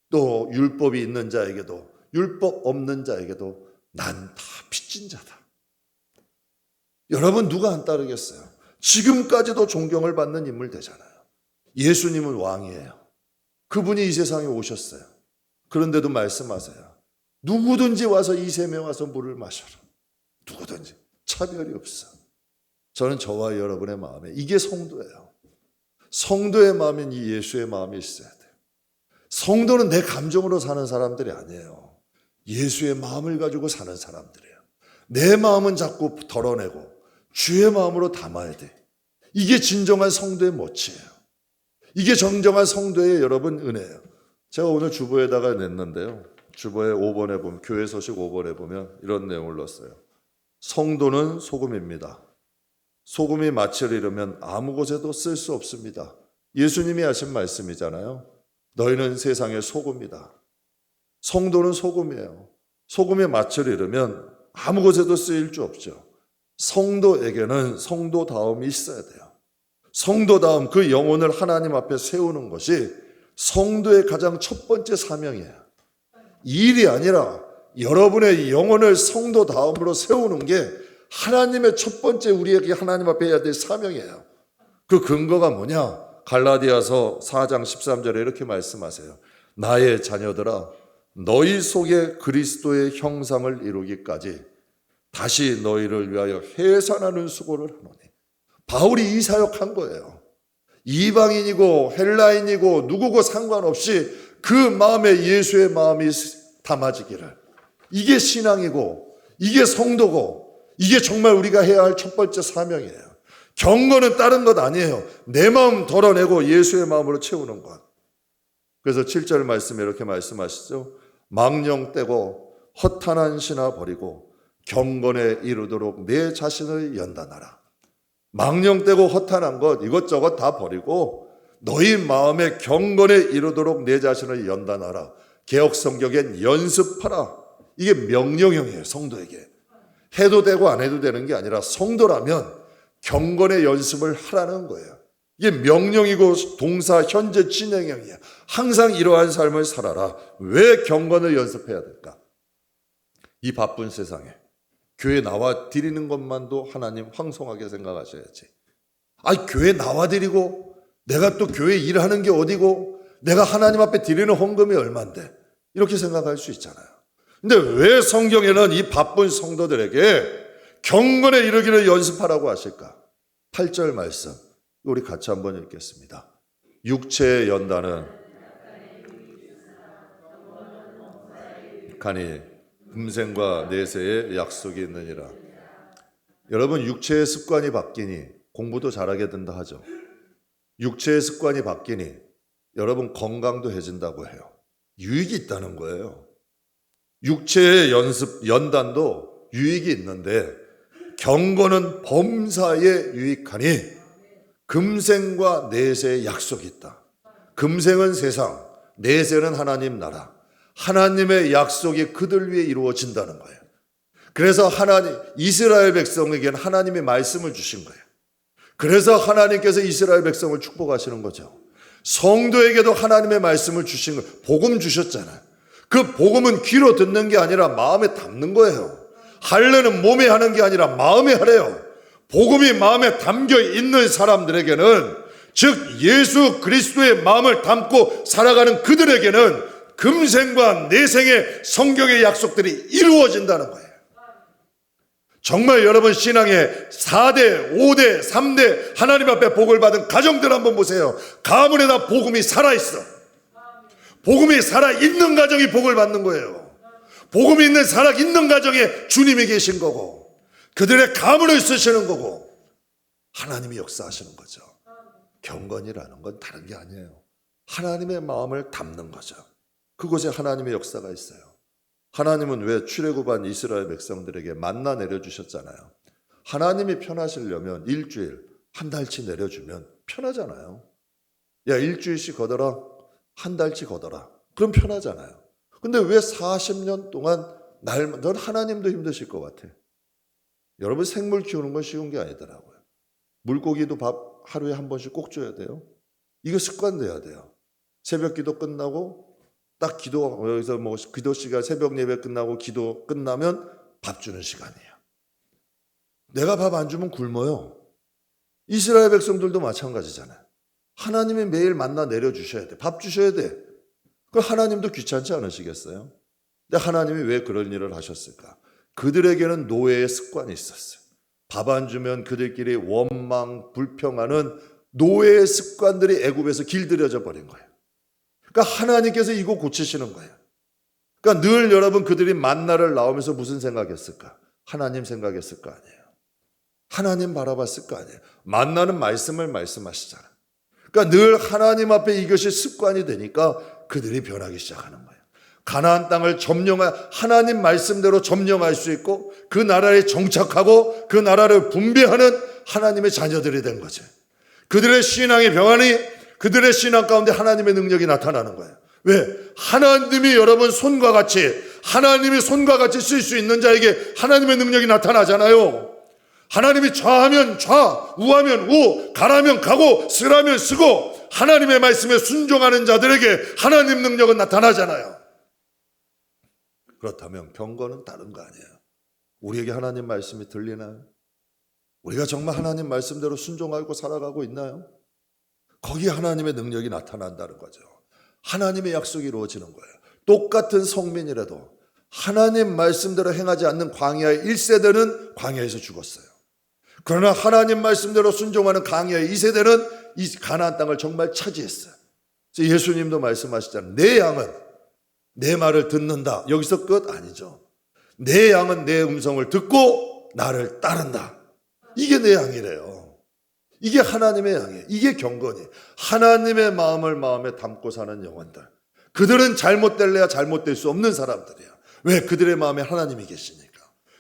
또 율법이 있는 자에게도 율법 없는 자에게도 난 다 빚진 자다. 여러분 누가 안 따르겠어요? 지금까지도 존경을 받는 인물 되잖아요. 예수님은 왕이에요. 그분이 이 세상에 오셨어요. 그런데도 말씀하세요. 누구든지 와서 이 샘에 와서 물을 마셔라. 누구든지 차별이 없어. 저는 저와 여러분의 마음에 이게 성도예요. 성도의 마음엔 이 예수의 마음이 있어야 돼요. 성도는 내 감정으로 사는 사람들이 아니에요. 예수의 마음을 가지고 사는 사람들이에요. 내 마음은 자꾸 덜어내고 주의 마음으로 담아야 돼. 이게 진정한 성도의 멋이에요. 이게 정정한 성도의 여러분 은혜예요. 제가 오늘 주보에다가 냈는데요. 주보에 5번에 보면, 교회 소식 5번에 보면 이런 내용을 넣었어요. 성도는 소금입니다. 소금이 맛을 잃으면 아무 곳에도 쓸 수 없습니다. 예수님이 하신 말씀이잖아요. 너희는 세상의 소금이다. 성도는 소금이에요. 소금의 맛을 잃으면 아무 곳에도 쓰일 수 없죠. 성도에게는 성도다움이 있어야 돼요. 성도다움, 그 영혼을 하나님 앞에 세우는 것이 성도의 가장 첫 번째 사명이에요. 일이 아니라 여러분의 영혼을 성도다움으로 세우는 게 하나님의 첫 번째 우리에게 하나님 앞에 해야 될 사명이에요. 그 근거가 뭐냐? 갈라디아서 4장 13절에 이렇게 말씀하세요. 나의 자녀들아, 너희 속에 그리스도의 형상을 이루기까지 다시 너희를 위하여 해산하는 수고를 하노니. 바울이 이 사역한 거예요. 이방인이고 헬라인이고 누구고 상관없이 그 마음에 예수의 마음이 담아지기를. 이게 신앙이고 이게 성도고 이게 정말 우리가 해야 할 첫 번째 사명이에요. 경건은 다른 것 아니에요. 내 마음 덜어내고 예수의 마음으로 채우는 것. 그래서 7절 말씀에 이렇게 말씀하시죠. 망령 떼고 허탄한 신화 버리고 경건에 이르도록 내 자신을 연단하라. 망령 떼고 허탄한 것 이것저것 다 버리고 너희 마음에 경건에 이르도록 내 자신을 연단하라. 개역 성경엔 연습하라. 이게 명령형이에요. 성도에게. 해도 되고 안 해도 되는 게 아니라 성도라면 경건의 연습을 하라는 거예요. 이게 명령이고 동사 현재 진행형이야. 항상 이러한 삶을 살아라. 왜 경건을 연습해야 될까? 이 바쁜 세상에 교회 나와 드리는 것만도 하나님 황송하게 생각하셔야지. 교회 나와 드리고 내가 또 교회 일하는 게 어디고 내가 하나님 앞에 드리는 헌금이 얼만데 이렇게 생각할 수 있잖아요. 근데 왜 성경에는 이 바쁜 성도들에게 경건에 이르기를 연습하라고 하실까? 8절 말씀 우리 같이 한번 읽겠습니다. 육체의 연단은 가니 금생과 내세의 약속이 있느니라. 여러분 육체의 습관이 바뀌니 공부도 잘하게 된다 하죠. 육체의 습관이 바뀌니 여러분 건강도 해진다고 해요. 유익이 있다는 거예요. 육체의 연단도 유익이 있는데 경건은 범사에 유익하니 금생과 내세의 약속이 있다. 금생은 세상, 내세는 하나님 나라. 하나님의 약속이 그들 위해 이루어진다는 거예요. 그래서 이스라엘 백성에게는 하나님의 말씀을 주신 거예요. 그래서 하나님께서 이스라엘 백성을 축복하시는 거죠. 성도에게도 하나님의 말씀을 주신 거예요. 복음 주셨잖아요. 그 복음은 귀로 듣는 게 아니라 마음에 담는 거예요. 할례는 몸에 하는 게 아니라 마음에 하래요. 복음이 마음에 담겨 있는 사람들에게는, 즉 예수 그리스도의 마음을 담고 살아가는 그들에게는 금생과 내생의 성경의 약속들이 이루어진다는 거예요. 정말 여러분 신앙의 4대, 5대, 3대 하나님 앞에 복을 받은 가정들 한번 보세요. 가문에다 복음이 살아있어. 복음이 살아있는 가정이 복을 받는 거예요. 복음이 있는 살아있는 가정에 주님이 계신 거고 그들의 가문을 쓰시는 거고 하나님이 역사하시는 거죠. 경건이라는 건 다른 게 아니에요. 하나님의 마음을 담는 거죠. 그곳에 하나님의 역사가 있어요. 하나님은 왜 출애굽한 이스라엘 백성들에게 만나 내려주셨잖아요. 하나님이 편하시려면 일주일, 한 달치 내려주면 편하잖아요. 야, 일주일씩 걷어라, 한 달치 걷어라. 그럼 편하잖아요. 근데 왜 40년 동안 넌 하나님도 힘드실 것 같아. 여러분 생물 키우는 건 쉬운 게 아니더라고요. 물고기도 밥 하루에 한 번씩 꼭 줘야 돼요. 이거 습관돼야 돼요. 새벽 기도 끝나고 딱 여기서 기도 시간, 새벽 예배 끝나고 기도 끝나면 밥 주는 시간이에요. 내가 밥 안 주면 굶어요. 이스라엘 백성들도 마찬가지잖아요. 하나님이 매일 만나 내려주셔야 돼. 밥 주셔야 돼. 그럼 하나님도 귀찮지 않으시겠어요? 근데 하나님이 왜 그런 일을 하셨을까? 그들에게는 노예의 습관이 있었어요. 밥 안 주면 그들끼리 원망, 불평하는 노예의 습관들이 애굽에서 길들여져 버린 거예요. 그러니까 하나님께서 이거 고치시는 거예요. 그러니까 늘 여러분 그들이 만나를 나오면서 무슨 생각했을까? 하나님 생각했을 거 아니에요. 하나님 바라봤을 거 아니에요. 만나는 말씀을 말씀하시잖아요. 그러니까 늘 하나님 앞에 이것이 습관이 되니까 그들이 변하기 시작하는 거예요. 가나안 땅을 하나님 말씀대로 점령할 수 있고 그 나라에 정착하고 그 나라를 분배하는 하나님의 자녀들이 된 거죠. 그들의 신앙의 병안이 그들의 신앙 가운데 하나님의 능력이 나타나는 거예요. 왜? 하나님이 여러분 하나님이 손과 같이 쓸 수 있는 자에게 하나님의 능력이 나타나잖아요. 하나님이 좌하면 좌, 우하면 우, 가라면 가고 쓰라면 쓰고 하나님의 말씀에 순종하는 자들에게 하나님 능력은 나타나잖아요. 그렇다면 경건은 다른 거 아니에요. 우리에게 하나님 말씀이 들리나요? 우리가 정말 하나님 말씀대로 순종하고 살아가고 있나요? 거기에 하나님의 능력이 나타난다는 거죠. 하나님의 약속이 이루어지는 거예요. 똑같은 성민이라도 하나님 말씀대로 행하지 않는 광야의 1세대는 광야에서 죽었어요. 그러나 하나님 말씀대로 순종하는 광야의 2세대는 이 가나안 땅을 정말 차지했어요. 예수님도 말씀하시잖아요. 내 양은 내 말을 듣는다. 여기서 끝 아니죠. 내 양은 내 음성을 듣고 나를 따른다. 이게 내 양이래요. 이게 하나님의 양이에요. 이게 경건이에요. 하나님의 마음을 마음에 담고 사는 영혼들. 그들은 잘못될래야 잘못될 수 없는 사람들이에요. 왜? 그들의 마음에 하나님이 계시니까.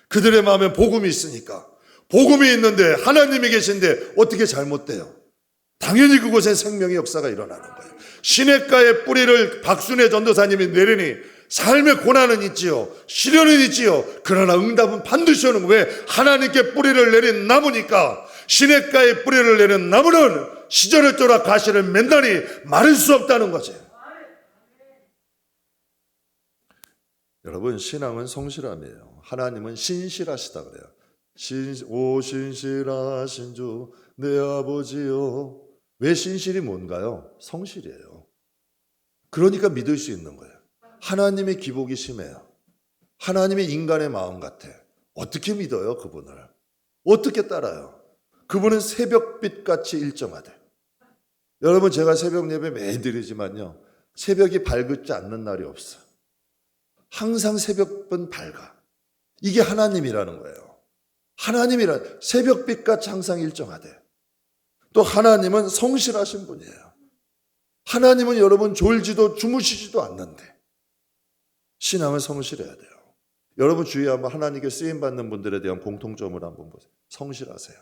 그들의 마음에 복음이 있으니까. 복음이 있는데 하나님이 계신데 어떻게 잘못돼요? 당연히 그곳에 생명의 역사가 일어나는 거예요. 시냇가의 뿌리를 박순애 전도사님이 내리니 삶의 고난은 있지요. 시련은 있지요. 그러나 응답은 반드시 오는 거예요. 왜? 하나님께 뿌리를 내린 나무니까. 시냇가에 뿌리를 내린 나무는 시절을 쫓아 가시를 맨다니 마를 수 없다는 거죠. 여러분, 신앙은 성실함이에요. 하나님은 신실하시다 그래요. 오 신실하신 주 내 아버지요. 왜 신실이 뭔가요? 성실이에요. 그러니까 믿을 수 있는 거예요. 하나님의 기복이 심해요. 하나님의 인간의 마음 같아. 어떻게 믿어요, 그분을? 어떻게 따라요? 그분은 새벽빛같이 일정하대. 여러분, 제가 새벽 예배 매일 드리지만요, 새벽이 밝지 않는 날이 없어요. 항상 새벽은 밝아. 이게 하나님이라는 거예요. 새벽빛같이 항상 일정하대. 또 하나님은 성실하신 분이에요. 하나님은 여러분 졸지도 주무시지도 않는데 신앙은 성실해야 돼요. 여러분 주위에 한번 하나님께 쓰임받는 분들에 대한 공통점을 한번 보세요. 성실하세요.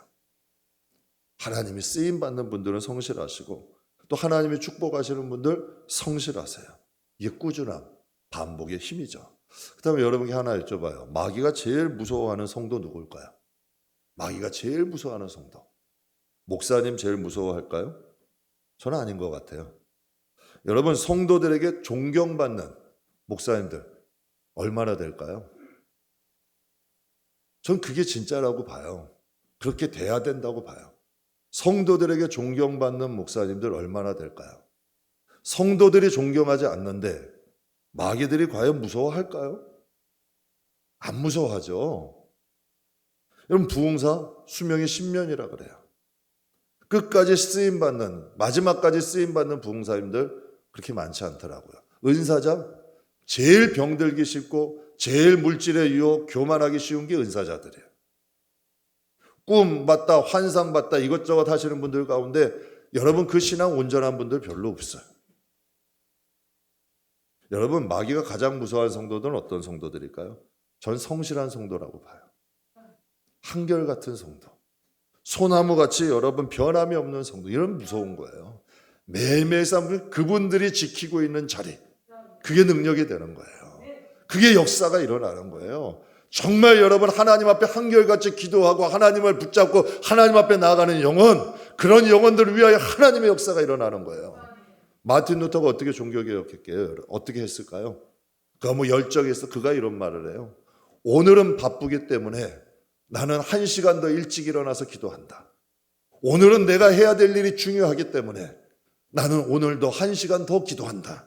하나님이 쓰임받는 분들은 성실하시고 또 하나님이 축복하시는 분들 성실하세요. 이게 꾸준함, 반복의 힘이죠. 그 다음에 여러분께 하나 여쭤봐요. 마귀가 제일 무서워하는 성도 누굴까요? 마귀가 제일 무서워하는 성도. 목사님 제일 무서워할까요? 저는 아닌 것 같아요. 여러분, 성도들에게 존경받는 목사님들 얼마나 될까요? 전 그게 진짜라고 봐요. 그렇게 돼야 된다고 봐요. 성도들에게 존경받는 목사님들 얼마나 될까요? 성도들이 존경하지 않는데 마귀들이 과연 무서워할까요? 안 무서워하죠. 여러분, 부흥사 수명이 10년이라 그래요. 끝까지 쓰임받는, 마지막까지 쓰임받는 부흥사님들 그렇게 많지 않더라고요. 은사자, 제일 병들기 쉽고 제일 물질의 유혹, 교만하기 쉬운 게 은사자들이에요. 꿈 봤다, 환상 봤다 이것저것 하시는 분들 가운데 여러분 그 신앙 온전한 분들 별로 없어요. 여러분, 마귀가 가장 무서워하는 성도들은 어떤 성도들일까요? 전 성실한 성도라고 봐요. 한결같은 성도. 소나무같이 여러분 변함이 없는 성도. 이런 무서운 거예요. 매일매일 삶을 그분들이 지키고 있는 자리. 그게 능력이 되는 거예요. 그게 역사가 일어나는 거예요. 정말 여러분 하나님 앞에 한결같이 기도하고 하나님을 붙잡고 하나님 앞에 나아가는 영혼, 그런 영혼들을 위하여 하나님의 역사가 일어나는 거예요. 마틴 루터가 어떻게 종교개혁했게요? 어떻게 했을까요? 그가 뭐 열정이 있어. 그가 이런 말을 해요. 오늘은 바쁘기 때문에 나는 1시간 더 일찍 일어나서 기도한다. 오늘은 내가 해야 될 일이 중요하기 때문에 나는 오늘도 1시간 더 기도한다.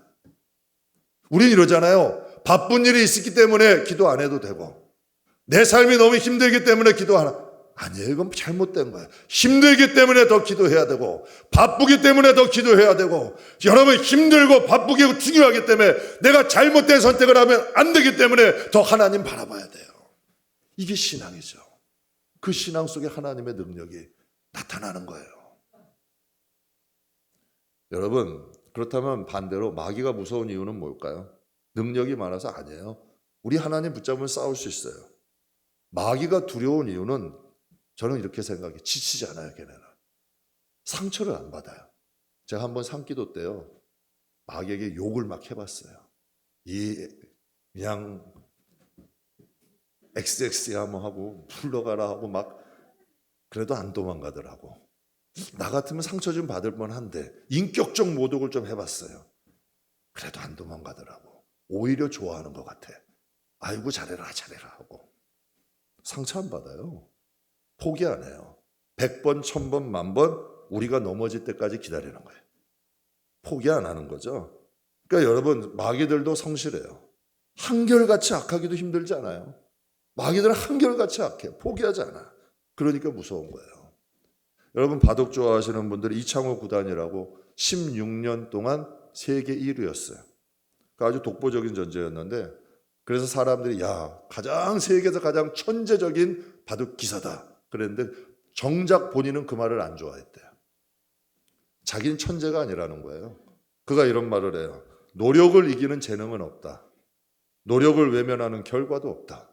우린 이러잖아요. 바쁜 일이 있기 때문에 기도 안 해도 되고 내 삶이 너무 힘들기 때문에 기도하나. 아니에요. 이건 잘못된 거예요. 힘들기 때문에 더 기도해야 되고 바쁘기 때문에 더 기도해야 되고 여러분 힘들고 바쁘고 중요하기 때문에 내가 잘못된 선택을 하면 안 되기 때문에 더 하나님 바라봐야 돼요. 이게 신앙이죠. 그 신앙 속에 하나님의 능력이 나타나는 거예요. 여러분, 그렇다면 반대로 마귀가 무서운 이유는 뭘까요? 능력이 많아서 아니에요. 우리 하나님 붙잡으면 싸울 수 있어요. 마귀가 두려운 이유는 저는 이렇게 생각해요. 지치지 않아요, 걔네는. 상처를 안 받아요. 제가 한번 산기도 때요, 마귀에게 욕을 막 해봤어요. 그냥 XX야 하고 풀러가라 하고 막, 그래도 안 도망가더라고. 나 같으면 상처 좀 받을 뻔한데 인격적 모독을 좀 해봤어요. 그래도 안 도망가더라고. 오히려 좋아하는 것 같아. 아이고 잘해라 하고. 상처 안 받아요. 포기 안 해요. 100번, 1000번, 10,000번 우리가 넘어질 때까지 기다리는 거예요. 포기 안 하는 거죠. 그러니까 여러분, 마귀들도 성실해요. 한결같이 악하기도 힘들지 않아요. 마귀들은 한결같이 악해. 포기하지 않아. 그러니까 무서운 거예요. 여러분, 바둑 좋아하시는 분들은 이창호 구단이라고 16년 동안 세계 1위였어요. 그러니까 아주 독보적인 존재였는데, 그래서 사람들이 세계에서 가장 천재적인 바둑 기사다 그랬는데, 정작 본인은 그 말을 안 좋아했대요. 자기는 천재가 아니라는 거예요. 그가 이런 말을 해요. 노력을 이기는 재능은 없다. 노력을 외면하는 결과도 없다.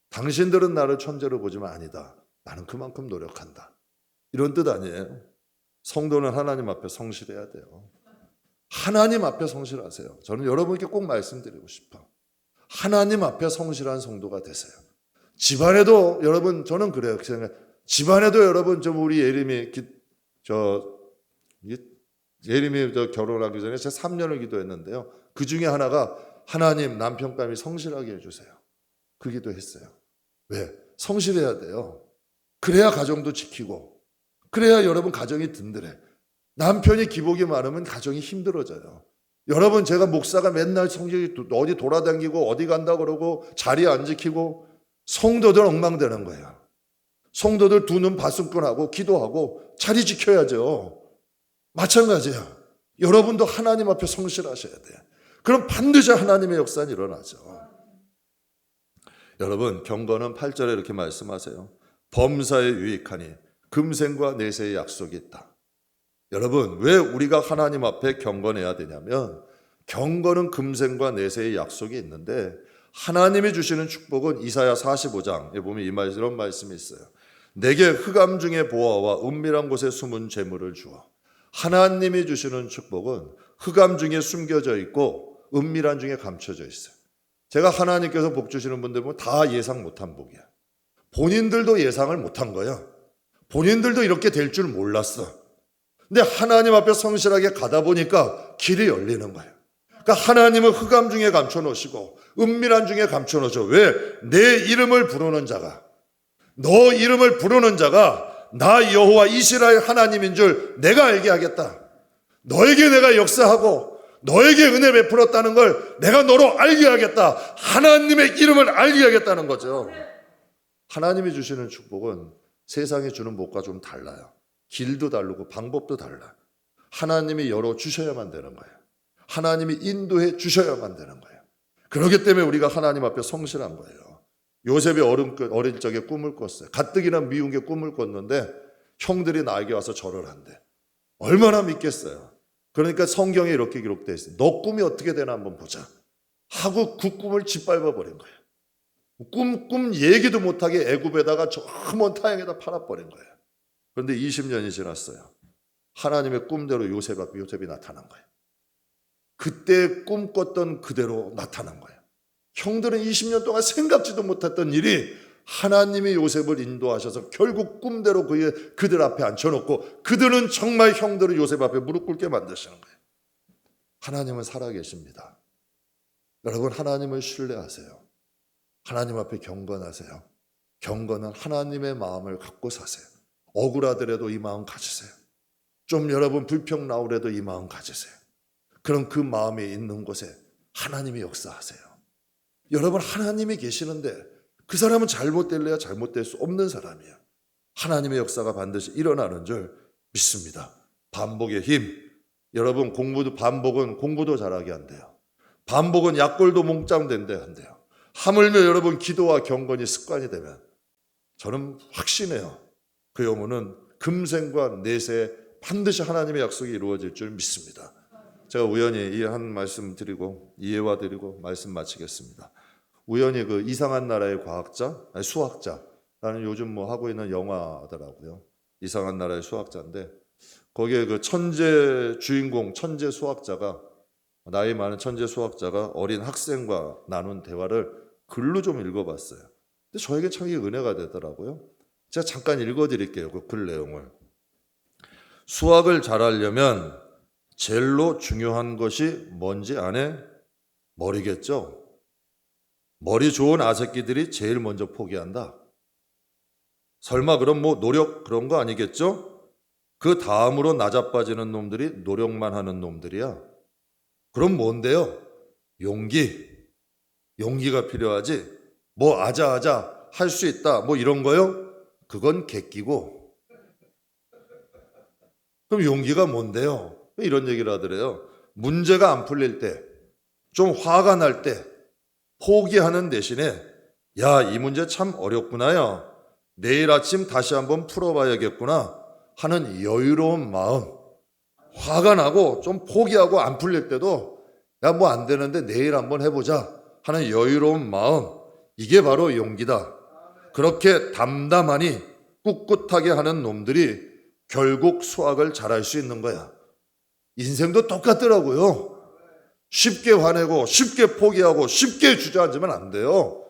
당신들은 나를 천재로 보지만 아니다. 나는 그만큼 노력한다. 이런 뜻 아니에요. 성도는 하나님 앞에 성실해야 돼요. 하나님 앞에 성실하세요. 저는 여러분께 꼭 말씀드리고 싶어. 하나님 앞에 성실한 성도가 되세요. 집안에도 여러분, 저는 그래요. 집안에도 여러분, 우리 예림이 결혼하기 전에 제가 3년을 기도했는데요. 그 중에 하나가, 하나님 남편감이 성실하게 해주세요. 그 기도했어요. 왜? 성실해야 돼요. 그래야 가정도 지키고, 그래야 여러분 가정이 든든해. 남편이 기복이 많으면 가정이 힘들어져요. 여러분, 제가 목사가 맨날 성질이 어디 돌아다니고 어디 간다 그러고 자리 안 지키고 성도들 엉망되는 거예요. 성도들 두 눈 바슴꾼하고 기도하고 자리 지켜야죠. 마찬가지야. 여러분도 하나님 앞에 성실하셔야 돼요. 그럼 반드시 하나님의 역사는 일어나죠. 여러분, 경건은 8절에 이렇게 말씀하세요. 범사에 유익하니 금생과 내세의 약속이 있다. 여러분, 왜 우리가 하나님 앞에 경건해야 되냐면, 경건은 금생과 내세의 약속이 있는데, 하나님이 주시는 축복은 이사야 45장에 보면 이런 말씀이 있어요. 내게 흑암 중에 보아와 은밀한 곳에 숨은 재물을 주어. 하나님이 주시는 축복은 흑암 중에 숨겨져 있고 은밀한 중에 감춰져 있어요. 제가 하나님께서 복 주시는 분들 보면 다 예상 못한 복이야. 본인들도 예상을 못한 거야. 본인들도 이렇게 될 줄 몰랐어. 근데 하나님 앞에 성실하게 가다 보니까 길이 열리는 거예요. 그러니까 하나님은 흑암 중에 감춰놓으시고 은밀한 중에 감춰놓으셔. 왜? 내 이름을 부르는 자가, 너 이름을 부르는 자가 나 여호와 이스라엘 하나님인 줄 내가 알게 하겠다. 너에게 내가 역사하고 너에게 은혜 베풀었다는 걸 내가 너로 알게 하겠다. 하나님의 이름을 알게 하겠다는 거죠. 하나님이 주시는 축복은 세상이 주는 복과 좀 달라요. 길도 다르고 방법도 달라. 하나님이 열어주셔야만 되는 거예요. 하나님이 인도해 주셔야만 되는 거예요. 그렇기 때문에 우리가 하나님 앞에 성실한 거예요. 요셉이 어릴 적에 꿈을 꿨어요. 가뜩이나 미운 게 꿈을 꿨는데 형들이 나에게 와서 절을 한대. 얼마나 믿겠어요. 그러니까 성경에 이렇게 기록되어 있어요. 너 꿈이 어떻게 되나 한번 보자 하고 그 꿈을 짓밟아 버린 거예요. 꿈 얘기도 못하게 애굽에다가 저 먼 타향에다 팔아버린 거예요. 그런데 20년이 지났어요. 하나님의 꿈대로 요셉이 나타난 거예요. 그때 꿈꿨던 그대로 나타난 거예요. 형들은 20년 동안 생각지도 못했던 일이 하나님이 요셉을 인도하셔서 결국 꿈대로 그들 앞에 앉혀놓고 그들은 정말 형들을 요셉 앞에 무릎 꿇게 만드시는 거예요. 하나님은 살아계십니다. 여러분, 하나님을 신뢰하세요. 하나님 앞에 경건하세요. 경건은 하나님의 마음을 갖고 사세요. 억울하더라도 이 마음 가지세요. 좀 여러분 불평 나오더라도 이 마음 가지세요. 그럼 그 마음에 있는 곳에 하나님이 역사하세요. 여러분, 하나님이 계시는데 그 사람은 잘못될래야 잘못될 수 없는 사람이에요. 하나님의 역사가 반드시 일어나는 줄 믿습니다. 반복의 힘. 여러분, 반복은 공부도 잘하게 한대요. 반복은 약골도 몽짱 된대 한대요. 하물며 여러분 기도와 경건이 습관이 되면 저는 확신해요. 그 영혼은 금생과 내세에 반드시 하나님의 약속이 이루어질 줄 믿습니다. 제가 우연히 이 한 말씀 드리고 이해와 드리고 말씀 마치겠습니다. 우연히 그 이상한 나라의 과학자, 아니 수학자라는 요즘 뭐 하고 있는 영화더라고요. 이상한 나라의 수학자인데 거기에 그 천재 주인공, 천재 수학자가 나이 많은 천재 수학자가 어린 학생과 나눈 대화를 글로 좀 읽어봤어요. 근데 저에게 참 이게 은혜가 되더라고요. 제가 잠깐 읽어드릴게요. 그 글 내용을. 수학을 잘하려면 제일로 중요한 것이 뭔지 아네? 머리겠죠? 머리 좋은 아새끼들이 제일 먼저 포기한다. 설마 그럼 뭐 노력 그런 거 아니겠죠? 그 다음으로 낮아빠지는 놈들이 노력만 하는 놈들이야. 그럼 뭔데요? 용기. 용기가 필요하지. 뭐 아자아자 할 수 있다. 뭐 이런 거요? 그건 객기고. 그럼 용기가 뭔데요? 이런 얘기를 하더래요. 문제가 안 풀릴 때, 좀 화가 날 때 포기하는 대신에 야, 이 문제 참 어렵구나요. 내일 아침 다시 한번 풀어봐야겠구나 하는 여유로운 마음. 화가 나고 좀 포기하고 안 풀릴 때도 야, 뭐 안 되는데 내일 한번 해보자 하는 여유로운 마음. 이게 바로 용기다. 그렇게 담담하니 꿋꿋하게 하는 놈들이 결국 수학을 잘할 수 있는 거야. 인생도 똑같더라고요. 쉽게 화내고 쉽게 포기하고 쉽게 주저앉으면 안 돼요.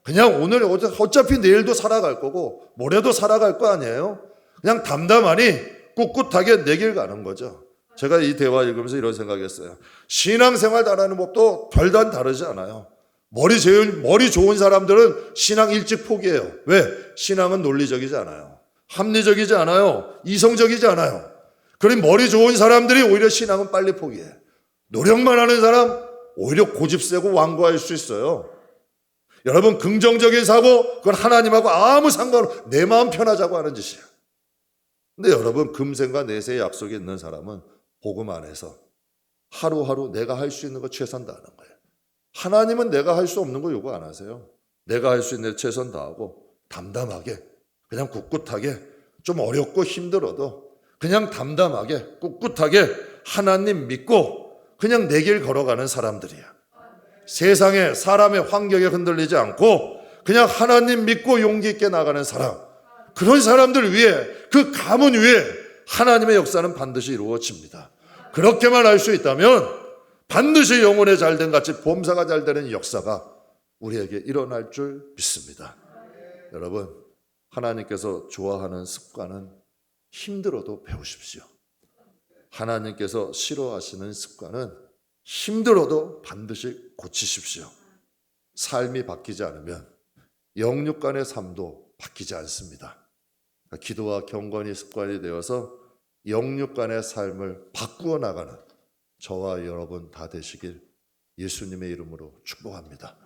그냥 오늘 어차피 내일도 살아갈 거고 모레도 살아갈 거 아니에요. 그냥 담담하니 꿋꿋하게 내 길 가는 거죠. 제가 이 대화 읽으면서 이런 생각했어요. 신앙생활 잘하는 법도 별반 다르지 않아요. 머리 좋은 사람들은 신앙 일찍 포기해요. 왜? 신앙은 논리적이지 않아요. 합리적이지 않아요. 이성적이지 않아요. 그럼 머리 좋은 사람들이 오히려 신앙은 빨리 포기해. 노력만 하는 사람 오히려 고집 세고 완고할 수 있어요. 여러분 긍정적인 사고 그건 하나님하고 아무 상관없고 내 마음 편하자고 하는 짓이에요. 근데 여러분 금생과 내세의 약속이 있는 사람은 복음 안에서 하루하루 내가 할 수 있는 거 최선 다하는 거예요. 하나님은 내가 할 수 없는 거 요구 안 하세요. 내가 할 수 있는 최선 다하고 담담하게 그냥 꿋꿋하게 좀 어렵고 힘들어도 그냥 담담하게 꿋꿋하게 하나님 믿고 그냥 내 길 걸어가는 사람들이야. 세상에 사람의 환경에 흔들리지 않고 그냥 하나님 믿고 용기 있게 나가는 사람. 그런 사람들 위해 그 가문 위에 하나님의 역사는 반드시 이루어집니다. 그렇게만 할 수 있다면 반드시 영혼의 잘된 같이 범사가 잘 되는 역사가 우리에게 일어날 줄 믿습니다. 여러분 하나님께서 좋아하는 습관은 힘들어도 배우십시오. 하나님께서 싫어하시는 습관은 힘들어도 반드시 고치십시오. 삶이 바뀌지 않으면 영육 간의 삶도 바뀌지 않습니다. 기도와 경건이 습관이 되어서 영육 간의 삶을 바꾸어 나가는 저와 여러분 다 되시길 예수님의 이름으로 축복합니다.